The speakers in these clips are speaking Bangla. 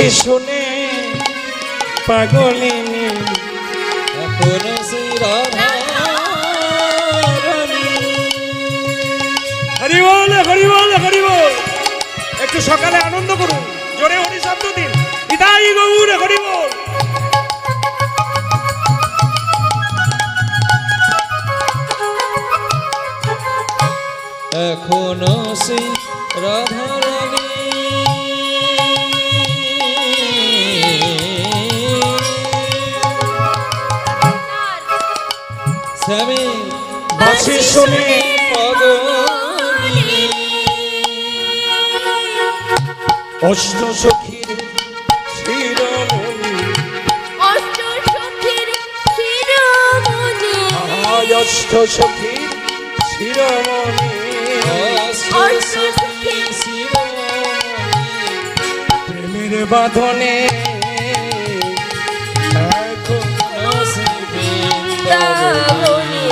পাখি শুনে পাগলিনী এখনো সেই রাধা রানী। হরি বল হরি বল হরি বল। একটু সকালে আনন্দ করুন, জোরে হরি শব্দ দিন। নিতাই গৌর হরি বল। এখনো সেই রাধা রানী স্বামী বাঁশি শুনে পাগলিনী অষ্ট সখীর শিরোমণি অষ্ট সখীর শিরোমণি অষ্ট সখীর শিরোমণি অষ্ট সখীর প্রেমের বাঁধনে এখনো বৃন্দাবনে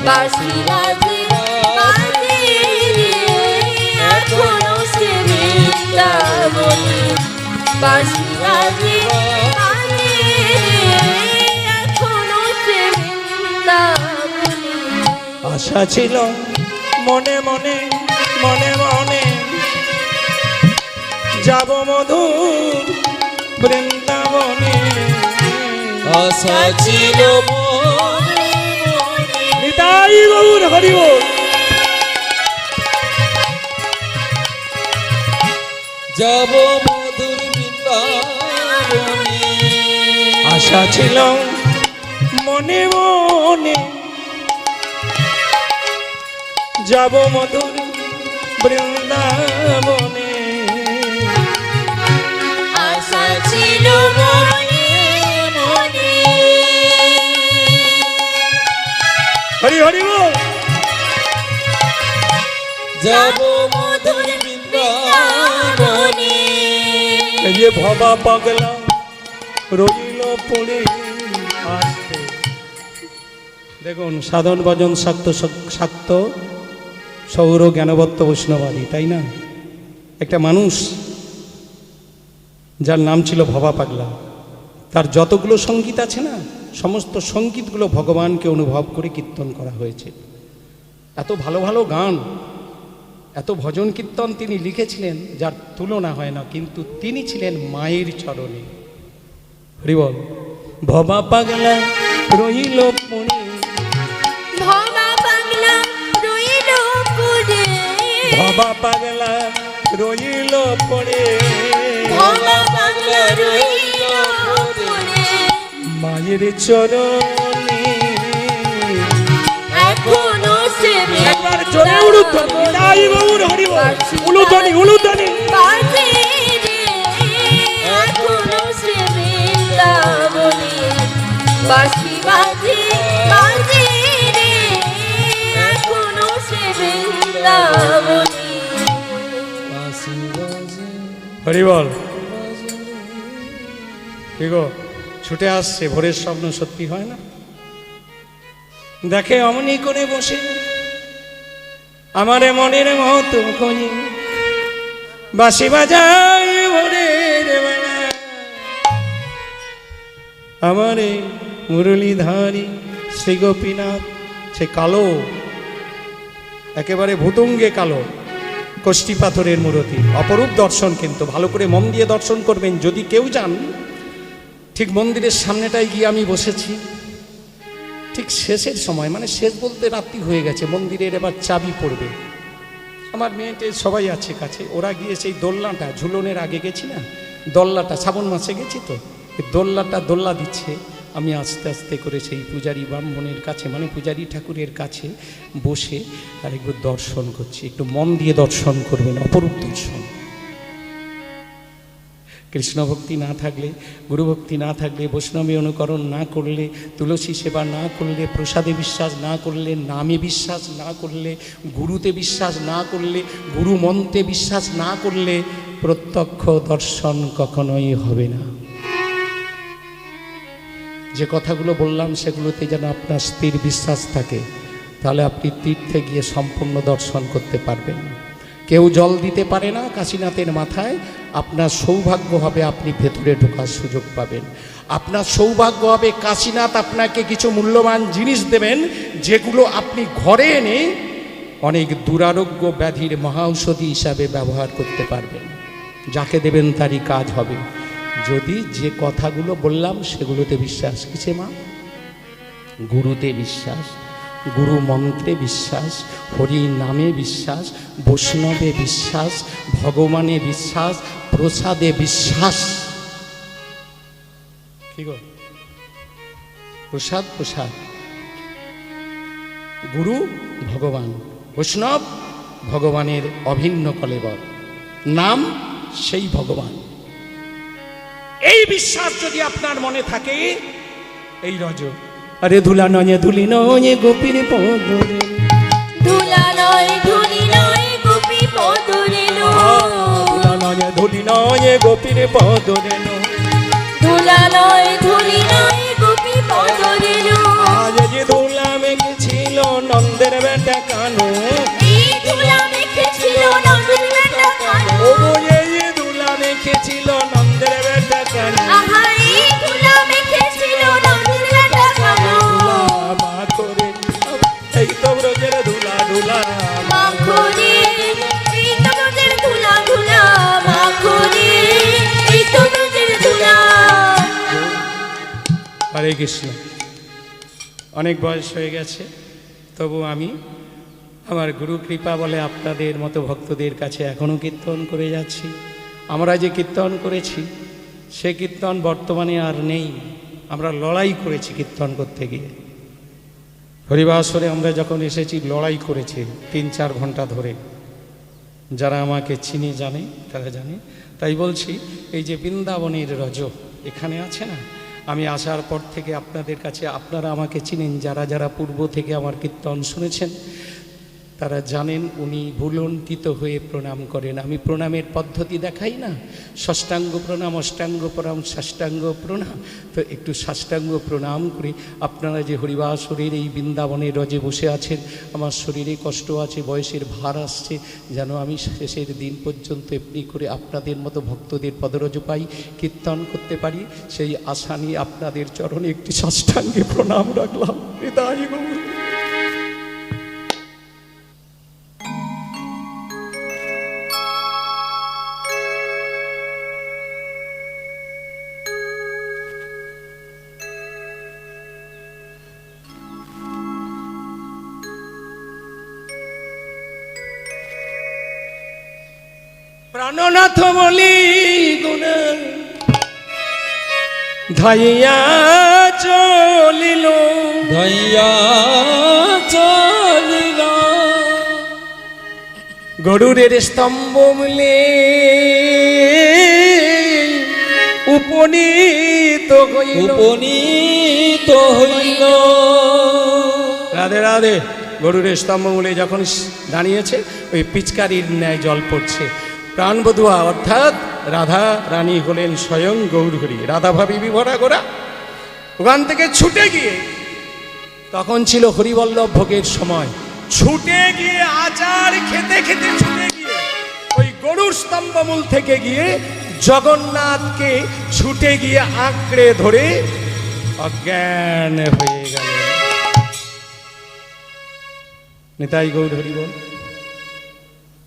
বাঁশি বাজে বাজে রে এখনো সে বৃন্দাবনে বাঁশি বাজে বাজে রে এখনো সে বৃন্দাবনে। আশা ছিল মনে মনে মনে মনে যাব মধুর বৃন্দাবনে। আশা ছিল মনে মনে নিতাই গৌর হরি বল। যাব মধুর বৃন্দাবনে। আশা ছিল মনে মনে যাব মধুর বৃন্দাবনে। আশা ছিল মনে মনে হরি হরি বল। যাব মধুর বৃন্দাবনে। এই যে ভবা পাগলা রইল পড়ে আসতে। দেখুন সাধন ভজন শাক্ত সৌর জ্ঞানবত্ত বৈষ্ণবাদী, তাই না? একটা মানুষ যার নাম ছিল ভবা পাগলা, তার যতগুলো সঙ্গীত আছে না, সমস্ত সঙ্গীতগুলো ভগবানকে অনুভব করে কীর্তন করা হয়েছে। এত ভালো ভালো গান, এত ভজন কীর্তন তিনি লিখেছিলেন যার তুলনা হয় না, কিন্তু তিনি ছিলেন মায়ের চরণে। হরি বল। ভবা পাগলা রইল পড়ে, ভবা পাগলা রইল পড়ে ভবা পাগলা রইল পড়ে, ভবা পাগলা রইল পড়ে মায়ের চরণে। এখনো সে একবার জোরে উলুধ্বনি, নিতাই গৌর হরি বল। উলুধ্বনি উলুধ্বনি। বাজে রে এখনো সে বৃন্দাবনে বাঁশি বাজে বাজে রে এখনো সে বৃন্দাবনে। বাঁশি বাজে হরি বল। কি গো, ছুটে আসছে ভোরের স্বপ্ন সত্যি হয় না? দেখে অমনি করে বসে আমারে মনের মতো খোঁজে, বাঁশি বাজায় ভোরের বেলা, আমারে মুরলীধারী শ্রী গোপীনাথ। সে কালো, একেবারে ভুতুঙ্গে কালো, কষ্টি পাথরের মূর্তি, অপরূপ দর্শন। কিন্তু ভালো করে মন দিয়ে দর্শন করবেন যদি কেউ যান। ঠিক মন্দিরের সামনেটায় গিয়ে আমি বসেছি, ঠিক শেষের সময়, মানে শেষ বলতে রাত্রি হয়ে গেছে, মন্দিরের এবার চাবি পড়বে। আমার মেয়েটে সবাই আছে কাছে, ওরা গিয়ে সেই দোলনাটা, ঝুলনের আগে গেছি না, দোল্লাটা শ্রাবণ মাসে গেছি তো, এই দোল্লাটা দোল্লা দিচ্ছে। আমি আস্তে আস্তে করে সেই পূজারী ব্রাহ্মণের কাছে, মানে পূজারী ঠাকুরের কাছে বসে আর একটু দর্শন করছি। একটু মন দিয়ে দর্শন করবেন, অপরূপ দর্শন। কৃষ্ণ ভক্তি না থাকলে, গুরু ভক্তি না থাকলে, বৈষ্ণবী অনুকরণ না করলে, তুলসী সেবা না করলে, প্রসাদে বিশ্বাস না করলে, নামে বিশ্বাস না করলে, গুরুতে বিশ্বাস না করলে, গুরু মন্ত্রে বিশ্বাস না করলে প্রত্যক্ষ দর্শন কখনোই হবে না। যে কথাগুলো বললাম সেগুলোতে যেন আপনার স্থির বিশ্বাস থাকে, তাহলে আপনি তীর্থে গিয়ে সম্পূর্ণ দর্শন করতে পারবেন। কেউ জল দিতে পারে না কাশীনাথের মাথায়। আপনার সৌভাগ্য হবে আপনি ভেতরে ঢোকার সুযোগ পাবেন। আপনার সৌভাগ্য হবে কাশীনাথ আপনাকে কিছু মূল্যবান জিনিস দেবেন, যেগুলো আপনি ঘরে এনে অনেক দুরারোগ্য ব্যাধির মহাঔষধি হিসাবে ব্যবহার করতে পারবেন। যাকে দেবেন তারই কাজ হবে, যদি যে কথাগুলো বললাম সেগুলোতে বিশ্বাস। কিসে মা? গুরুতে বিশ্বাস, গুরু মন্ত্রে বিশ্বাস, হরি নামে বিশ্বাস, বৈষ্ণবে বিশ্বাস, ভগবানে বিশ্বাস, প্রসাদে বিশ্বাস। কি গো? প্রসাদ প্রসাদ, গুরু ভগবান, বৈষ্ণব ভগবানের অভিন্ন কলেবর, নাম সেই ভগবান। এই বিশ্বাস যদি আপনার মনে থাকে, এই রজ আরে ধুলা নয় ধুলি নয় গোপীর পদরে, ধুলা নয় ধুলি নয় গোপী পদরে নো, ধুলা নয় ধুলি নয় গোপীর পদরে, ধুলা নয় ধুলি নয় গোপী পদরে নো। আজ যে ধুলা মেখেছিল নন্দের বেটা কানু, এই ধুলা মেখেছিল নন্দের বেটা কানু, ও এই ধুলা মেখেছিল নন্দের বেটা কানু, আহা এই ধুলা মেখেছিল নন্দের বেটা কানু। মা করে এই তো ব্রজের ধুলা ধুলা, মাখনে এই তো ব্রজের ধুলা ধুলা, মাখনে এই তো ব্রজের ধুলা। হরে কৃষ্ণ। অনেক বয়স হয়ে গেছে, তবু আমি আমার গুরু কৃপা বলে আপনাদের মতো ভক্তদের কাছে এখনও কীর্তন করে যাচ্ছি। আমরা যে কীর্তন করেছি সে কীর্তন বর্তমানে আর নেই। আমরা লড়াই করেছি কীর্তন করতে গিয়ে। হরিবাসরে আমরা যখন এসেছি লড়াই করেছি 3-4 ঘন্টা ধরে। যারা আমাকে চিনি জানে, তারা জানে। তাই বলছি, এই যে বৃন্দাবনের রজ এখানে আছে না, আমি আসার পর থেকে আপনাদের কাছে, আপনারা আমাকে চিনেন, যারা যারা পূর্ব থেকে আমার কীর্তন শুনেছেন তারা জানেন উনি ভুলণ্ঠিত হয়ে প্রণাম করেন। আমি প্রণামের পদ্ধতি দেখাই না, ষষ্ঠাঙ্গ প্রণাম, অষ্টাঙ্গ প্রণাম, ষষ্ঠাঙ্গ প্রণাম। তো একটু ষষ্ঠাঙ্গ প্রণাম করে আপনারা যে হরিবাসরের এই বৃন্দাবনের রজে বসে আছেন, আমার শরীরে কষ্ট আছে, বয়সের ভার আসছে, যেন আমি শেষের দিন পর্যন্ত এমনি করে আপনাদের মতো ভক্তদের পদরজ পাই, কীর্তন করতে পারি, সেই আশা নিয়ে আপনাদের চরণে একটি ষষ্ঠাঙ্গে প্রণাম রাখলাম। হৃদয় গৌর। প্রাণনাথ বলি গুণ ধাইয়া চলিল, ধাইয়া চলিল, গরুরের স্তম্ভ মূলে উপনীত হইল, উপনীত হইল। রাধে রাধে। গরুরের স্তম্ভ মূলে যখন দাঁড়িয়েছে, ওই পিচকারির ন্যায় জল পড়ছে। প্রাণবধূয়া অর্থাৎ রাধা রানী হলেন স্বয়ং গৌরহরি। রাধা ভাবি বিভরা গোরা ওখান থেকে ছুটে গিয়ে, তখন ছিল হরিবল্লভ ভোগের সময়, ছুটে গিয়ে আচার খেতে খেতে ছুটে গিয়ে ওই গরুর স্তম্ভমূল থেকে গিয়ে জগন্নাথকে ছুটে গিয়ে আঁকড়ে ধরে অজ্ঞান হয়ে গেল। নিতাই গৌর হরি বল।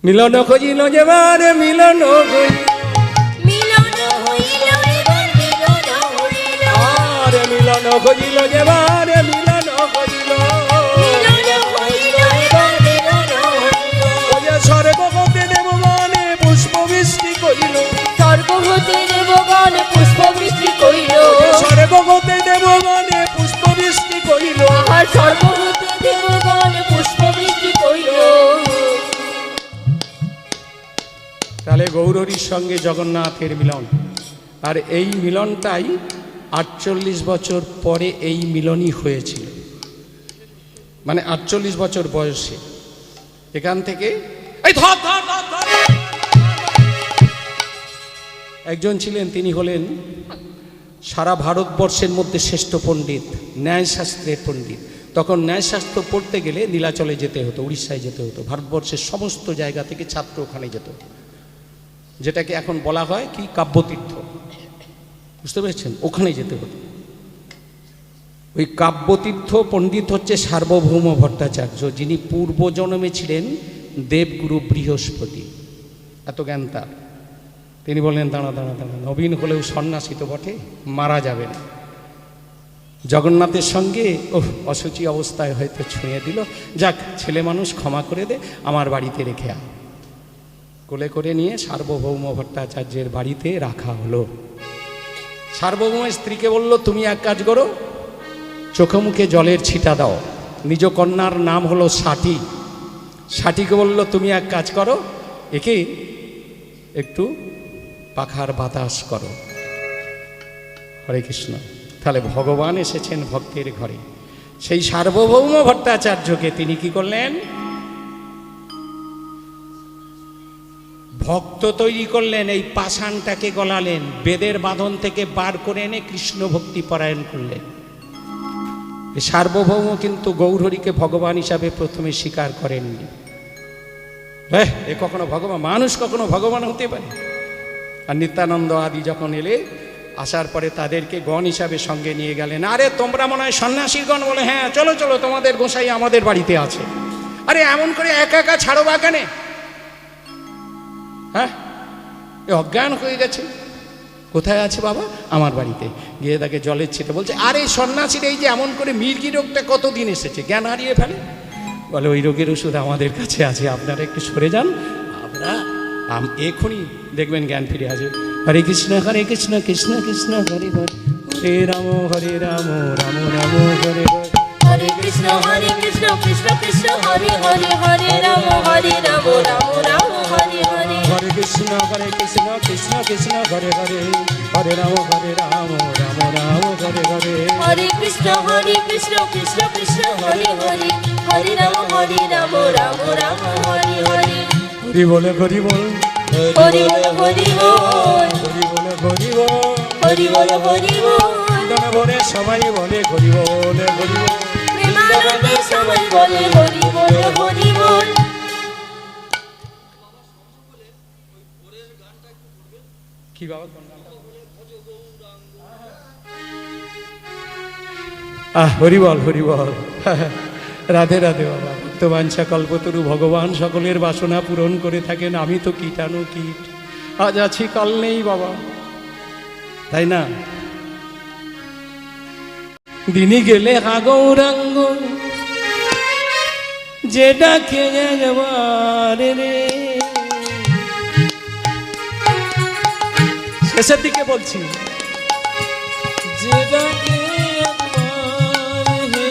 মিলন খুঁজিল যেবার মিলন মিলন হইল এবার মিলন হইল, আর মিলন খুঁজিল যেবার মিলন খুঁজিল, মিলন হইল এবার মিলন হইল। ওরে স্বর্গ হতে দেবগণে পুষ্প বৃষ্টি করিল, স্বর্গ হতে দেবগণ পুষ্প বৃষ্টি কইল, স্বর্গ হতে দেবগণে পুষ্প বৃষ্টি করিল, আহার স্বর্গ হতে দেবগণ পুষ্প বৃষ্টি কইল। তাহলে গৌরহরির সঙ্গে জগন্নাথের মিলন। আর এই মিলনটাই 48 বছর পরে এই মিলনই হয়েছিল, মানে 48 বছর বয়সে। এখান থেকে এই ধর ধর ধর ধর। একজন ছিলেন, তিনি হলেন সারা ভারতবর্ষের মধ্যে শ্রেষ্ঠ পণ্ডিত, ন্যায়শাস্ত্রের পণ্ডিত, তখন ন্যায়শাস্ত্র পড়তে গেলে নীলাচলে যেতে হতো, উড়িষ্যায় যেতে হতো, ভারতবর্ষের সমস্ত জায়গা থেকে ছাত্র ওখানে যেত, যেটাকে এখন বলা হয় কি কাব্যতীর্থ, বুঝতে পেরেছেন? ওখানে যেতে হতো। ওই কাব্যতীর্থ পণ্ডিত হচ্ছে সার্বভৌম ভট্টাচার্য, যিনি পূর্বজন্মে ছিলেন দেবগুরু বৃহস্পতি, এত জ্ঞান তার। তিনি বললেন দাঁড়া দাঁড়া দাঁড়া, নবীন হলেও সন্ন্যাসী তো বটে, মারা যাবে না। জগন্নাথের সঙ্গে অসুচি অবস্থায় হয়তো ছুঁয়ে দিল, যাক ছেলে মানুষ ক্ষমা করে দে, আমার বাড়িতে রেখে আয়। কোলে করে নিয়ে সার্বভৌম ভট্টাচার্যের বাড়িতে রাখা হলো। সার্বভৌমের স্ত্রীকে বলল, তুমি এক কাজ করো, চোখে মুখে জলের ছিটা দাও। নিজ কন্যার নাম হলো সাটি। সাটিকে বলল, তুমি এক কাজ করো, একে একটু পাখার বাতাস করো। হরে কৃষ্ণ। তাহলে ভগবান এসেছেন ভক্তের ঘরে। সেই সার্বভৌম ভট্টাচার্যকে তিনি কি করলেন? ভক্ত তৈরি করলেন, এই পাষাণটাকে গলালেন, বেদের বাঁধন থেকে বার করে এনে কৃষ্ণ ভক্তি পরায়ণ করলেন। সার্বভৌম কিন্তু গৌরহরিকে ভগবান হিসাবে প্রথমে স্বীকার করেননি। এ কখনো ভগবান, মানুষ কখনো ভগবান হতে পারে? আর নিত্যানন্দ আদি যখন এলে, আসার পরে তাদেরকে গণ হিসাবে সঙ্গে নিয়ে গেলেন। আরে তোমরা মনে হয় সন্ন্যাসীর গণ? বলে হ্যাঁ, চলো চলো, তোমাদের গোসাই আমাদের বাড়িতে আছে। আরে এমন করে একা একা ছাড়ো বা কেন? হ্যাঁ, এ অজ্ঞান হয়ে গেছে। কোথায় আছে বাবা? আমার বাড়িতে। গিয়ে তাকে জলের ছিটে বলছে, আরে সন্ন্যাসীর এই যে এমন করে মির্গি রোগটা কতদিন এসেছে, জ্ঞান হারিয়ে ফেলে। বলে ওই রোগের ওষুধ আমাদের কাছে আছে, আপনারা একটু সরে যান, আমরা এখনই দেখবেন জ্ঞান ফিরে আসবে। হরে কৃষ্ণ কৃষ্ণ কৃষ্ণ হরে হরে, হরে রাম রাম রাম হরে হরে, হরে কৃষ্ণ কৃষ্ণ কৃষ্ণ হরে হরে, হরে রাম রাম রাম হরে হরে। হরে কৃষ্ণ কৃষ্ণ কৃষ্ণ হরে হরে, হরে রাম রাম রাম হরে হরে। হরে কৃষ্ণ কৃষ্ণ কৃষ্ণ হরে হরে, হরে রাম রাম রাম হরে হরে। হরি বলে হরি বল, হরি বল হরি বল, হরি বলে হরি বল, হরি বল হরি বল। বলে সবাই বলে হরি বলে হরি বল, প্রেমানন্দে সবাই বলে হরি বল হরি বল। কি বাবা? হরি বল হরি বল। রাধে রাধে বাবা। ভক্তবাঞ্ছা কল্পতরু, ভগবান সকলের বাসনা পূরণ করে থাকেন। আমি তো কীটাণু কীট, আজ আছি কাল নেই বাবা, তাই না? দিনই গেলে গৌরাঙ্গ যে ডাকে একবার রে। শেষের দিকে বলছি, যে ডাকে একবার হে,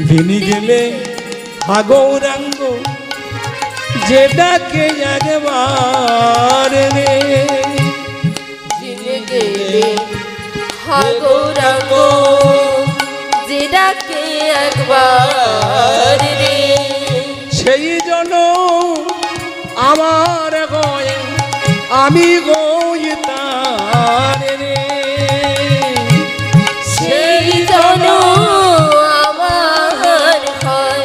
দিনই গেলে গৌরাঙ্গ যে ডাকে একবার রে। দিনে গেলে গৌরাঙ্গ যে ডাকে একবার রে। সেই জন আমার গয়, আমি গই তার রে। সেই জন আমার হয়,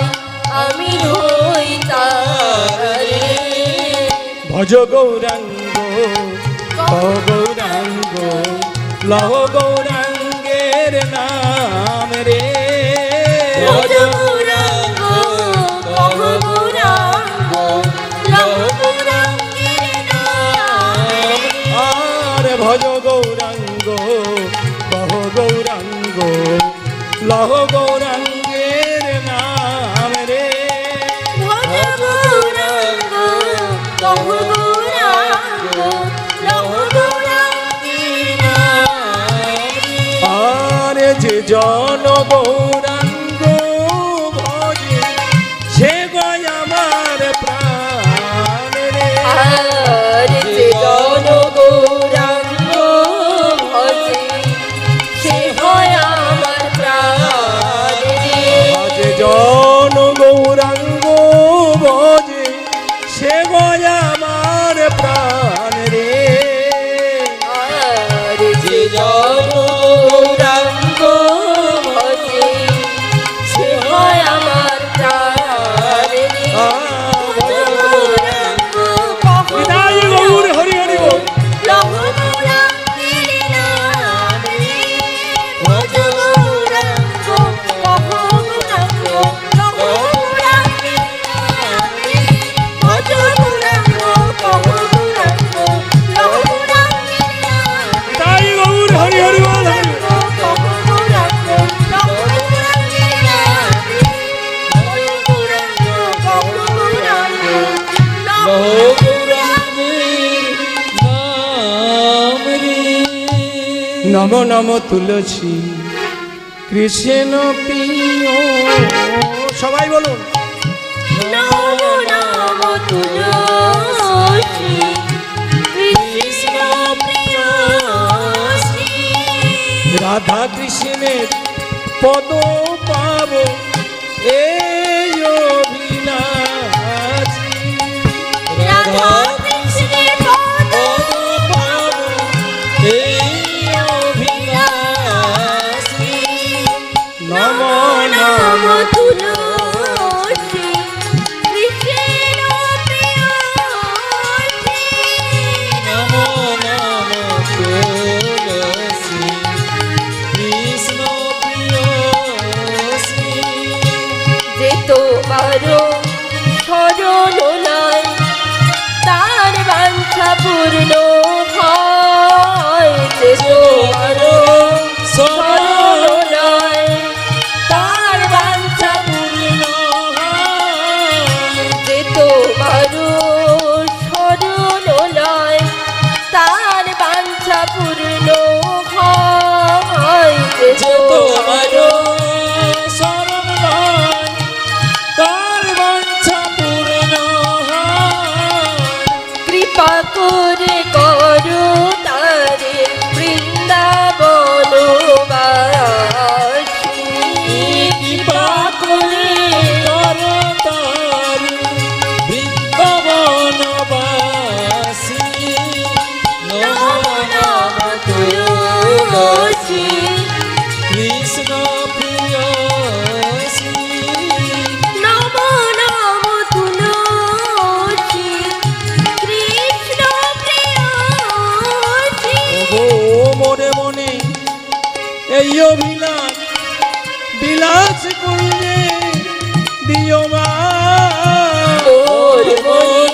আমি হই তার রে। ভজ গৌরাঙ্গ গৌরাঙ্গ, লহ গৌরাঙ্গের নাম রে। ভজ গৌরাঙ্গ কহ গৌরাঙ্গ, লহ গৌরাঙ্গের নাম। আর ভজ গৌরাঙ্গ কহ গৌরাঙ্গ, লহ গৌরাঙ্গের নাম রে। ভজ গৌরাঙ্গ কহ গৌরাঙ্গ, লহ গৌরাঙ্গের নাম। আর যে জন গৌরাঙ্গ ভজে, সে গয় আমার প্রাণ রে। আর যে জন গৌরাঙ্গ ভজে, সে হয় আমার প্রাণ রে। যে জন গৌরাঙ্গ ভজে, সে গয় আমার প্রাণ রে। আর যে জন গৌরাঙ্গ ভজে, নম নম তুলসী কৃষ্ণ প্রিয়। সবাই বলুন নম নম তুলসী কৃষ্ণ প্রিয়সী। রাধা কৃষ্ণের পদ পাব এই অভিলাষী। রাধা কৃষ্ণের পদ পাব এই অভিলাষী। নম নম তুলসী কৃষ্ণ প্রিয়সী। নম নম তুলসী কৃষ্ণ প্রিয়সী। যে তোমারো শরণ লয় তার বাঞ্ছা পূর্ণ হয়। যে তোমারো শরণ লয় তার বাঞ্ছা পূর্ণ হয়। যে তোমারো শরণ লয় তার বাঞ্ছা পূর্ণ হয়। যে যে তোমারো তোমারো শরণ লয় তার বাঞ্ছা পূর্ণ হয়। কৃপা করে করো তারে বৃন্দাবনবাসী। কৃপা করে করো তার বৃন্দাবনবাসী। নম নম তুলসী কৃষ্ণ প্রিয়সী। নম নম তুলসী কৃষ্ণ প্রিয়সী। ও মনে মনে এই অভিলাষ বিলাস করলে দিও মা। তোর মনে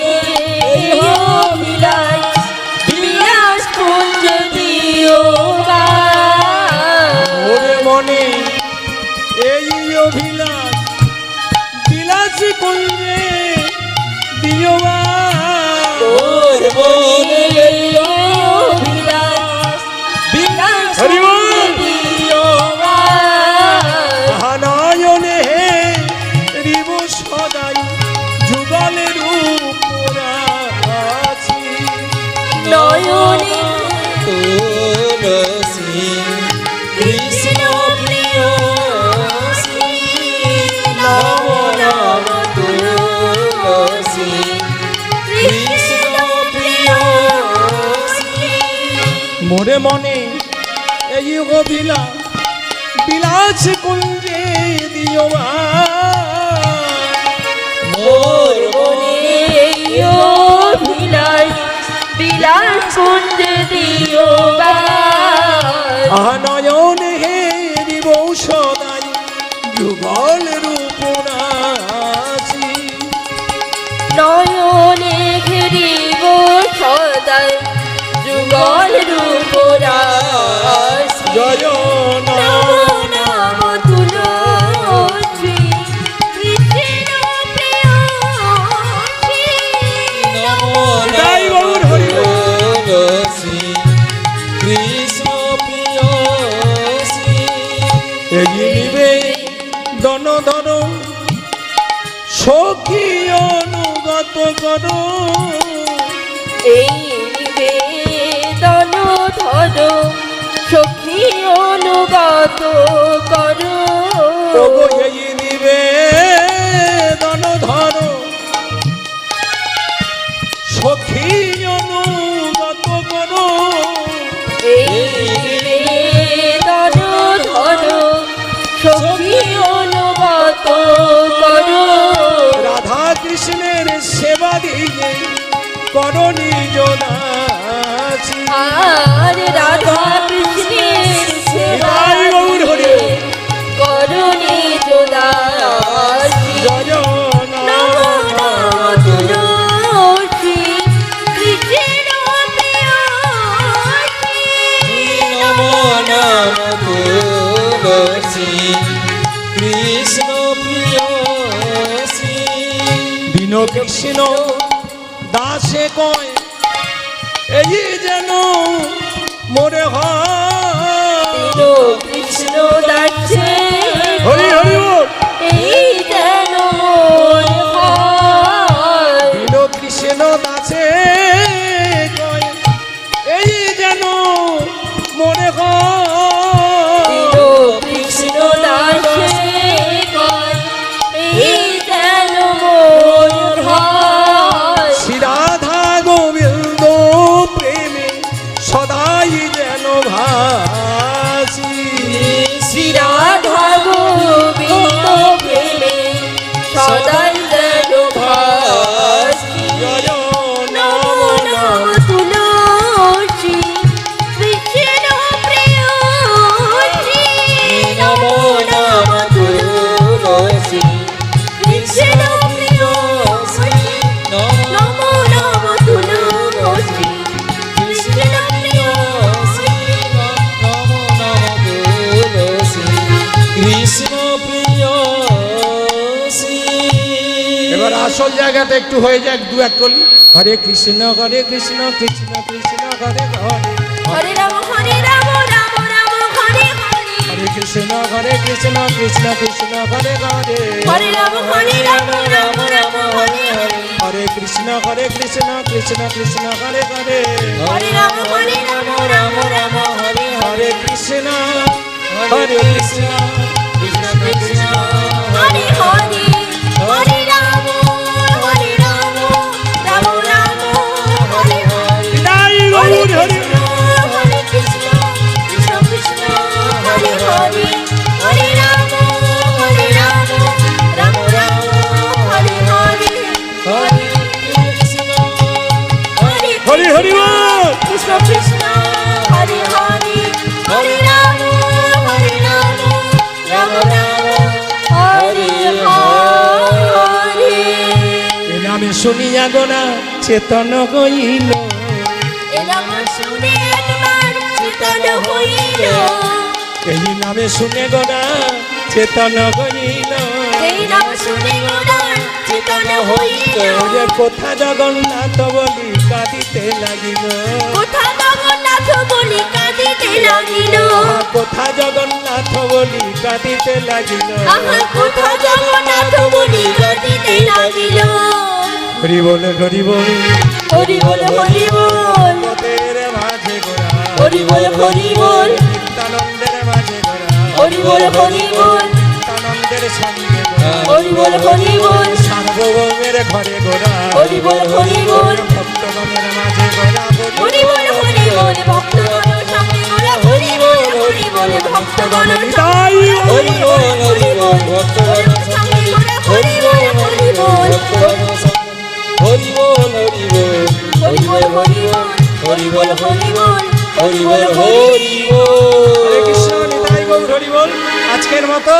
এই অভিলাষ বিলাস পুঞ্জ দিও মা। মনে মনে এই অভিলাষ বিলাস করলে দিও মা। তোর মনে এই অভিলাষ বিলাস হরি বল। পুঞ্জ দিও মা। নয়নে রিব সদাই যুগলের উপরাছি। নয়নে তুলসী কৃষ্ণ প্রিয়সী। নম নম তুলসী কৃষ্ণ প্রিয়সী। মনে মনে এই অভিলাষ বিলাস কুঞ্জে দিও মা। মোর মনে এই অভিলাষ বিলাস পুঞ্জ দিও মা। নয়নে হেরিব সদাই যুগলের উপরাছি। নয়নে ঘেরিব সদাই যুগল রূপরাশি। জয় নম নম তুলসী কৃষ্ণ প্রিয়সী। নম জয় গৌর হরি বল। তুলসী কৃষ্ণ প্রিয়সী। এই নিবে দন ধর সখী অনুগত করো। এই নিবেদন ধরো সখী অনুগত করো। ওগো এই নিবেদন ধর সখী অনুগত করো। এই নিবেদন ধরো সখী অনুগত করো। রাধা কৃষ্ণের সেবা দিয়ে করো নিজ দাসী। আর রাধা কৃষ্ণের সেবা জয় গৌর হরি বল। করো নিজ দাসী। জয় নম নম তুলসী কৃষ্ণ প্রিয়সী। নম নম তুলসী কৃষ্ণ প্রিয়সী। দীন কৃষ্ণ দাসে কয় এই যেন মোরে হয় আসল জায়গাতে একটু হয়ে যাক দু এক কলি। হরে কৃষ্ণ কৃষ্ণ কৃষ্ণ কৃষ্ণ হরে হরে, হরে রাম রাম রাম হরে হরে, হরে কৃষ্ণ কৃষ্ণ কৃষ্ণ হরে হরে, হরে রাম রাম রাম হরে হরে, হরে কৃষ্ণ কৃষ্ণ কৃষ্ণ হরে হরে, হরে রাম রাম রাম হরে হরে, হরে কৃষ্ণ কৃষ্ণ কৃষ্ণ কৃষ্ণ হরে হরে, হরে রাম রাম রাম হরে হরে, জয় হরে গৌর হরি। কৃষ্ণ কৃষ্ণ কৃষ্ণ হরে হরে, হরে রাম রাম রাম হরে হরে, হরে কৃষ্ণ হরে হরি হরি বল। কৃষ্ণ কৃষ্ণ হরে হরে, হরে রাম রাম রাম হরে হরে। এ নামে শুনিয়া গোনা চেতন হইল, এ নাম শুনে একবার চেতন হইল, এই নামে শুনে গোনা চেতন হইল, এই নাম শুনে উদার চেতন হইল, ওরে কোথা জগন্নাথ বলি কাঁদিতে লাগিল, কোথা জগন্নাথ বলি কাঁদিতে লাগিল, কোথা জগন্নাথ বলি কাঁদিতে লাগিল। আহা কোথা জগন্নাথ বলি কাঁদিতে লাগিল। হরি বল হরি বল, হরি বল হরি বল, পথের মাঝে গোরা, হরি বল হরি বল, নিত্যানন্দের মাঝে গোরা, হরি বল হরি বল, নিত্যানন্দের সঙ্গে গোরা, হরি বল হরি বল, সার্বভৌমের ঘরে গোরা, হরি বল হরি বল, ভক্তগণের মাঝে গোরা, হরি বল হরি বল, ভক্তগণ সঙ্গে গোরা, হরি বল হরি বল, ভক্তগণ তাই হরি বল হরি বল ভক্তগণ সঙ্গে গোরা, হরি বল হরি বল, হরি বল হরি বল হরি বল হরি বল, হরি বল হরি বল, হরি বল হরি হরে বল কৃষ্ণ নিতাই গৌর হরি বল। আজকের মতো